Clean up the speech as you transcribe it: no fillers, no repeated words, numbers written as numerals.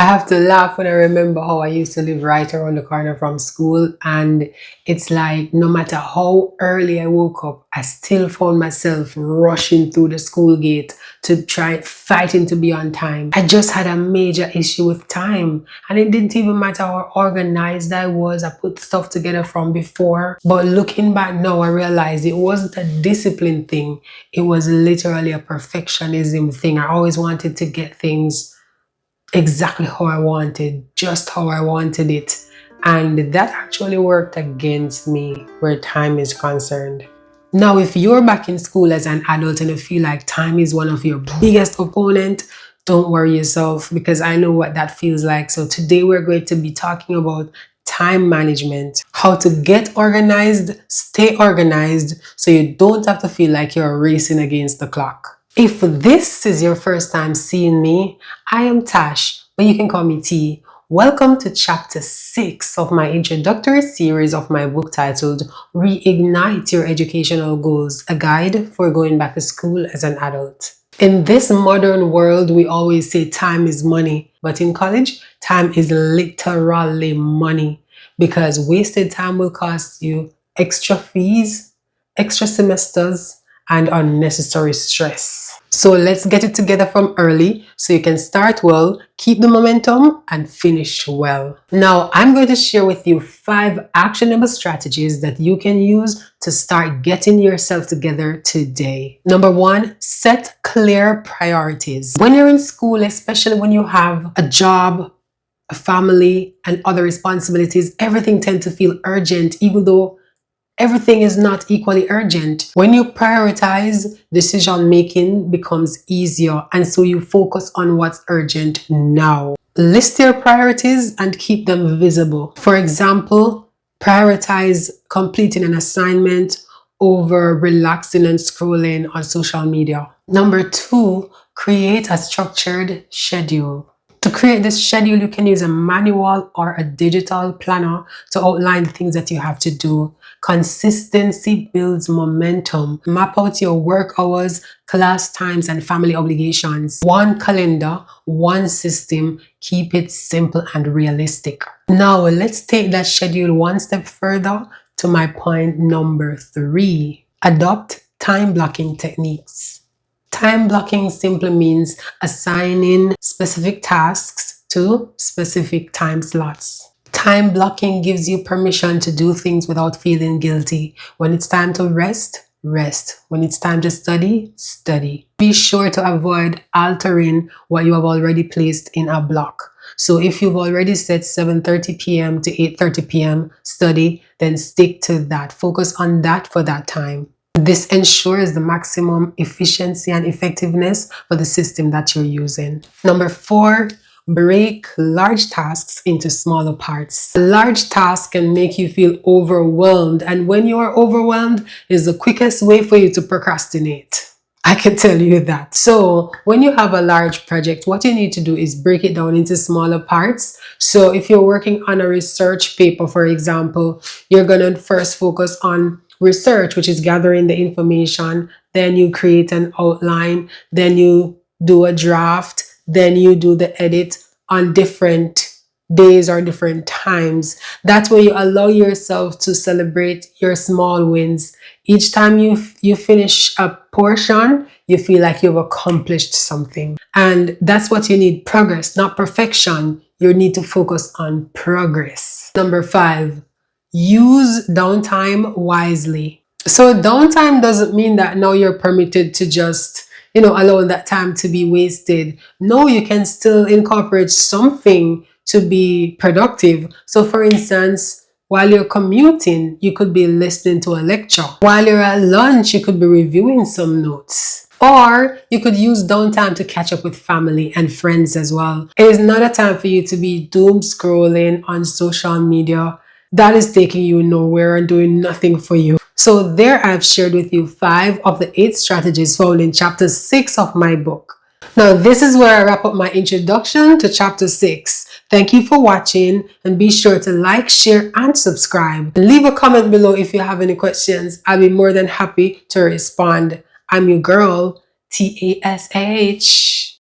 I have to laugh when I remember how I used to live right around the corner from school, and it's like no matter how early I woke up, I still found myself rushing through the school gate to try fighting to be on time. I just had a major issue with time, and it didn't even matter how organized I was. I put stuff together from before, but looking back now, I realized it wasn't a discipline thing. It was literally a perfectionism thing. I always wanted to get things exactly how I wanted, just how I wanted it. And that actually worked against me where time is concerned. Now, if you're back in school as an adult and you feel like time is one of your biggest opponent, don't worry yourself, because I know what that feels like. So today we're going to be talking about time management, how to get organized, stay organized, so you don't have to feel like you're racing against the clock. If this is your first time seeing me, I am Tash, but you can call me T. Welcome to chapter 6 of my introductory series of my book titled Reignite Your Educational Goals, a guide for going back to school as an adult. In this modern world, we always say time is money, but in college, time is literally money, because wasted time will cost you extra fees, extra semesters, and unnecessary stress. So let's get it together from early so you can start well, keep the momentum, and finish well. Now, I'm going to share with you 5 actionable strategies that you can use to start getting yourself together today. Number 1, set clear priorities. When you're in school, especially when you have a job, a family, and other responsibilities, everything tends to feel urgent, even though everything is not equally urgent. When you prioritize, decision making becomes easier, and so you focus on what's urgent now. List your priorities and keep them visible. For example, prioritize completing an assignment over relaxing and scrolling on social media. Number 2, create a structured schedule. To create this schedule, you can use a manual or a digital planner to outline the things that you have to do. Consistency builds momentum. Map out your work hours, class times, and family obligations. One calendar, one system. Keep it simple and realistic. Now, let's take that schedule one step further to my point number 3. Adopt time blocking techniques. Time blocking simply means assigning specific tasks to specific time slots. Time blocking gives you permission to do things without feeling guilty. When it's time to rest, rest. When it's time to study, study. Be sure to avoid altering what you have already placed in a block. So if you've already set 7:30 p.m. to 8:30 p.m. study, then stick to that. Focus on that for that time. This ensures the maximum efficiency and effectiveness for the system that you're using. Number 4, break large tasks into smaller parts. A large task can make you feel overwhelmed, and when you are overwhelmed is the quickest way for you to procrastinate. I can tell you that. So when you have a large project, what you need to do is break it down into smaller parts. So if you're working on a research paper, for example, you're going to first focus on research, which is gathering the information. Then you create an outline. Then you do a draft. Then you do the edit on different days or different times. That's where you allow yourself to celebrate your small wins. Each time you finish a portion, you feel like you've accomplished something. And that's what you need: progress, not perfection. You need to focus on progress. Number 5, use downtime wisely. So downtime doesn't mean that now you're permitted to just, allow that time to be wasted. No, you can still incorporate something to be productive. So for instance, while you're commuting, you could be listening to a lecture. While you're at lunch, you could be reviewing some notes. Or you could use downtime to catch up with family and friends as well. It is not a time for you to be doom scrolling on social media. That is taking you nowhere and doing nothing for you. So there I've shared with you 5 of the 8 strategies found in chapter 6 of my book. Now this is where I wrap up my introduction to chapter 6. Thank you for watching, and be sure to like, share, and subscribe. Leave a comment below if you have any questions. I'll be more than happy to respond. I'm your girl, Tash.